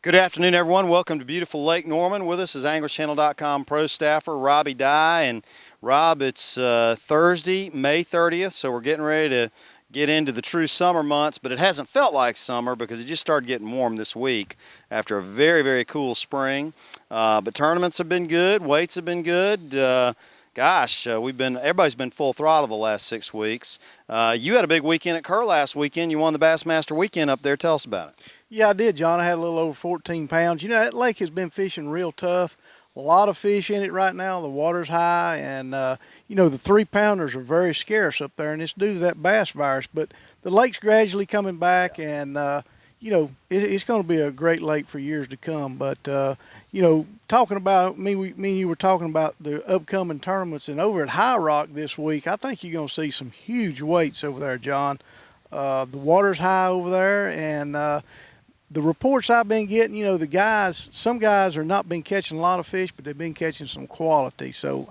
Good afternoon, everyone. Welcome to beautiful Lake Norman. With us is AnglerChannel.com pro staffer Robbie Dye. And Rob, it's Thursday, May 30th, so we're getting ready to get into the true summer months, but it hasn't felt like summer because it just started getting warm this week after a very, very cool spring. But tournaments have been good, weights have been good. Everybody's been full throttle the last 6 weeks. You had a big weekend at Kerr last weekend. You won the Bassmaster Weekend up there. Tell us about it. Yeah, I did, John. I had a little over 14 pounds. You know, that lake has been fishing real tough. A lot of fish in it right now. The water's high, and, the 3-pounders are very scarce up there, and it's due to that bass virus. But the lake's gradually coming back, and, it's going to be a great lake for years to come. But, talking about me and you were talking about the upcoming tournaments, and over at High Rock this week, I think you're going to see some huge weights over there, John. The water's high over there, and the reports I've been getting, some guys are not been catching a lot of fish, but they've been catching some quality. So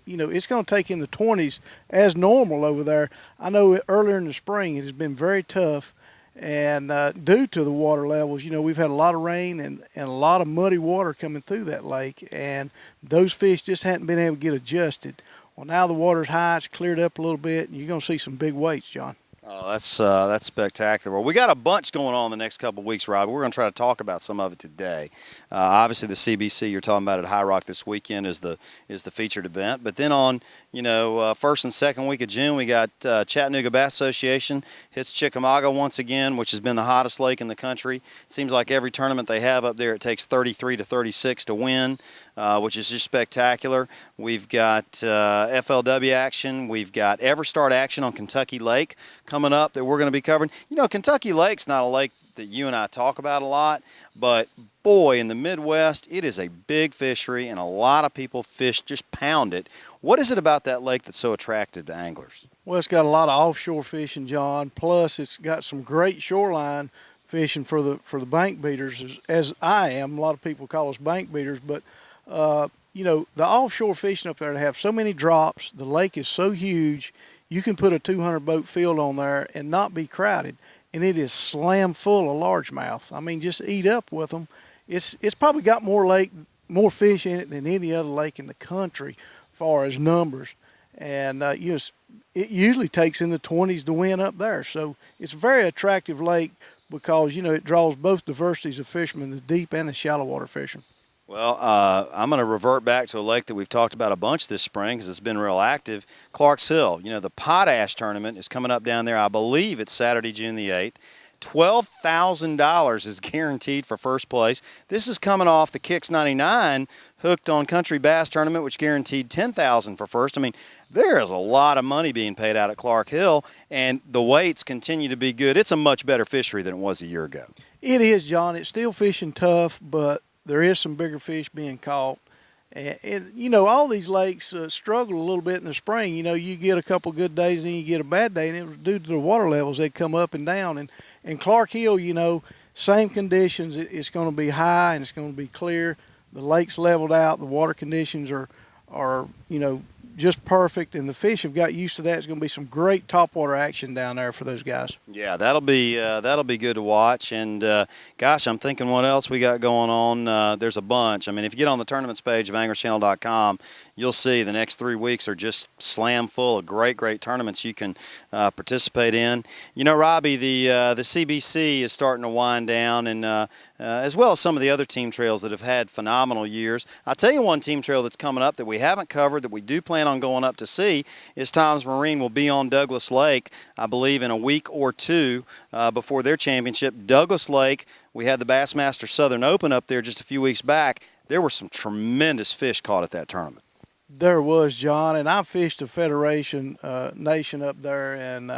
it's going to take in the 20s as normal over there. I know earlier in the spring it has been very tough, and due to the water levels, we've had a lot of rain and a lot of muddy water coming through that lake, and those fish just hadn't been able to get adjusted. Well, now the water's high, it's cleared up a little bit, and you're going to see some big weights, John. Oh, that's spectacular. Well, we got a bunch going on the next couple of weeks, Rob. We're going to try to talk about some of it today. Obviously, the CBC you're talking about at High Rock this weekend is the featured event. But then on first and second week of June, we got Chattanooga Bass Association hits Chickamauga once again, which has been the hottest lake in the country. It seems like every tournament they have up there, it takes 33 to 36 to win, which is just spectacular. We've got FLW action. We've got Everstart action on Kentucky Lake coming up that we're going to be covering. Kentucky Lake's not a lake that you and I talk about a lot, but boy, in the Midwest, it is a big fishery, and a lot of people just pound it. What is it about that lake that's so attractive to anglers? Well, it's got a lot of offshore fishing, John. Plus, it's got some great shoreline fishing for the bank beaters, as I am. A lot of people call us bank beaters, but the offshore fishing up there, to have so many drops, the lake is so huge. You can put a 200-boat field on there and not be crowded, and it is slam full of largemouth. I mean, just eat up with them. It's probably got more fish in it than any other lake in the country, as far as numbers. And it usually takes in the 20s to win up there. So it's a very attractive lake because it draws both diversities of fishermen, the deep and the shallow water fishing. Well, I'm going to revert back to a lake that we've talked about a bunch this spring because it's been real active, Clark's Hill. The Potash tournament is coming up down there. I believe it's Saturday, June the 8th. $12,000 is guaranteed for first place. This is coming off the Kicks 99 Hooked on Country Bass tournament, which guaranteed $10,000 for first. I mean, there is a lot of money being paid out at Clark Hill, and the weights continue to be good. It's a much better fishery than it was a year ago. It is, John. It's still fishing tough, but there is some bigger fish being caught. And all these lakes struggle a little bit in the spring. You get a couple good days and you get a bad day, and it was due to the water levels. They come up and down. And Clark Hill, same conditions. It's going to be high and it's going to be clear. The lake's leveled out. The water conditions are just perfect, and the fish have got used to that. It's going to be some great topwater action down there for those guys. Yeah, that'll be good to watch. And gosh, I'm thinking what else we got going on. There's a bunch. I mean, if you get on the tournaments page of AnglerChannel.com, you'll see the next 3 weeks are just slam full of great tournaments you can participate in. Robbie, the CBC is starting to wind down, and as well as some of the other team trails that have had phenomenal years. I'll tell you one team trail that's coming up that we haven't covered that we do plan on going up to see is Tom's Marine will be on Douglas Lake, I believe, in a week or two before their championship. Douglas Lake, we had the Bassmaster Southern Open up there just a few weeks back. There were some tremendous fish caught at that tournament. There was, John, and I fished a Federation Nation up there, and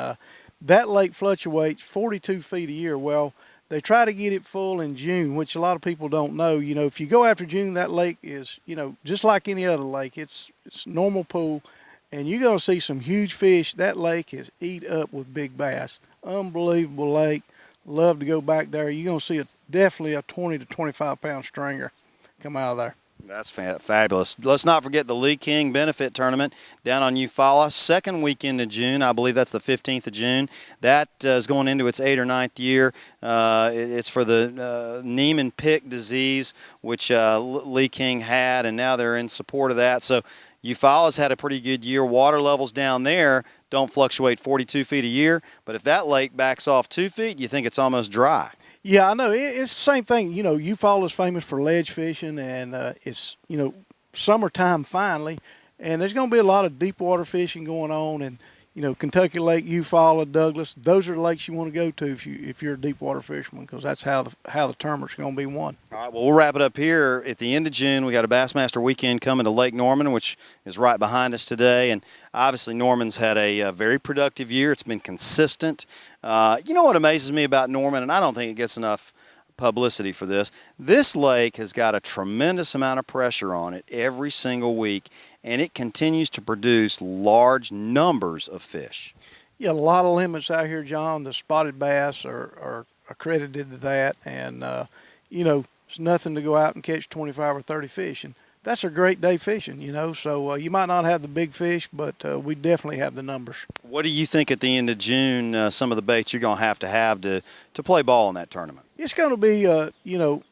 that lake fluctuates 42 feet a year. Well, they try to get it full in June, which a lot of people don't know. If you go after June, that lake is, just like any other lake. It's normal pool, and you're going to see some huge fish. That lake is eat up with big bass. Unbelievable lake. Love to go back there. You're going to see definitely a 20 to 25 pound stringer come out of there. That's fabulous. Let's not forget the Lee King Benefit Tournament down on Eufaula, second weekend of June. I believe that's the 15th of June. That is going into its 8th or 9th year. It's for the Niemann-Pick disease, which Lee King had, and now they're in support of that. So Eufaula's had a pretty good year. Water levels down there don't fluctuate 42 feet a year, but if that lake backs off 2 feet, you think it's almost dry. Yeah, I know. It's the same thing. You know, Eufaula is famous for ledge fishing, and it's, you know, summertime finally, and there's going to be a lot of deep water fishing going on. And, you know, Kentucky Lake, Eufaula, Douglas, those are the lakes you want to go to if you're a deep water fisherman, because that's how the tournament's going to be won. All right, well, we'll wrap it up here. At the end of June, we got a Bassmaster Weekend coming to Lake Norman, which is right behind us today. And obviously, Norman's had a very productive year. It's been consistent. You know what amazes me about Norman, and I don't think it gets enough publicity for this. This lake has got a tremendous amount of pressure on it every single week, and it continues to produce large numbers of fish. Yeah, a lot of limits out here, John. The spotted bass are accredited to that, and you know, it's nothing to go out and catch 25 or 30 fish, and that's a great day fishing, you know. So you might not have the big fish, but we definitely have the numbers. What do you think at the end of June, some of the baits you're going to have to play ball in that tournament? It's going to be, you know,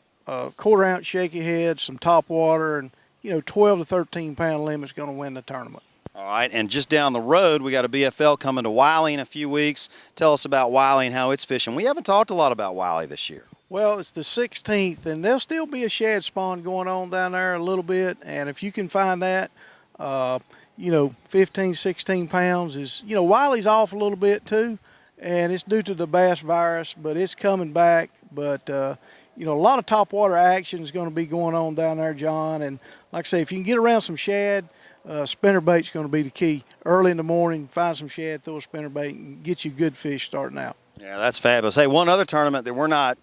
quarter-ounce shaky heads, some top water, and, you know, 12 to 13-pound limit's going to win the tournament. All right, and just down the road, we got a BFL coming to Wylie in a few weeks. Tell us about Wylie and how it's fishing. We haven't talked a lot about Wylie this year. Well, it's the 16th, and there'll still be a shad spawn going on down there a little bit, and if you can find that, you know, 15, 16 pounds is, you know, Wylie's off a little bit too, and it's due to the bass virus, but it's coming back. But, you know, a lot of top water action is going to be going on down there, John, and like I say, if you can get around some shad, spinnerbait's going to be the key. Early in the morning, find some shad, throw a spinnerbait, and get you good fish starting out. Yeah, that's fabulous. Hey, one other tournament that we're not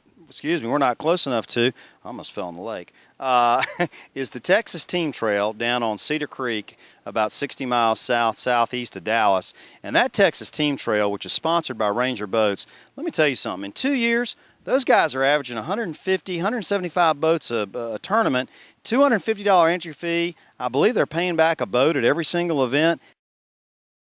close enough to, I almost fell in the lake, is the Texas Team Trail down on Cedar Creek, about 60 miles southeast of Dallas. And that Texas Team Trail, which is sponsored by Ranger Boats, let me tell you something. In 2 years, those guys are averaging 150, 175 boats a tournament, $250 entry fee. I believe they're paying back a boat at every single event.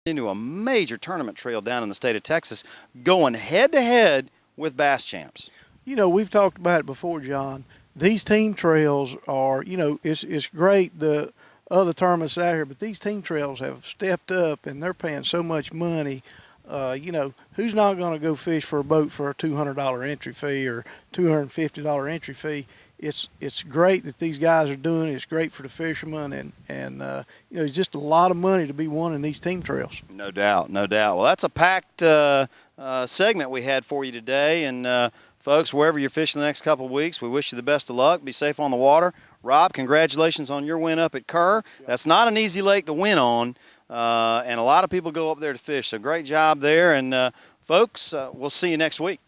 Into a major tournament trail down in the state of Texas, going head-to-head with Bass Champs. You know, we've talked about it before, John. These team trails are, you know, it's great, the other tournaments out here, but these team trails have stepped up, and they're paying so much money. You know, who's not going to go fish for a boat for a $200 entry fee or $250 entry fee? It's great that these guys are doing it. It's great for the fishermen, and you know, it's just a lot of money to be won in these team trails. No doubt, no doubt. Well, that's a packed segment we had for you today, and folks, wherever you're fishing the next couple of weeks, we wish you the best of luck. Be safe on the water. Rob, congratulations on your win up at Kerr. That's not an easy lake to win on, and a lot of people go up there to fish, so great job there. And folks, we'll see you next week.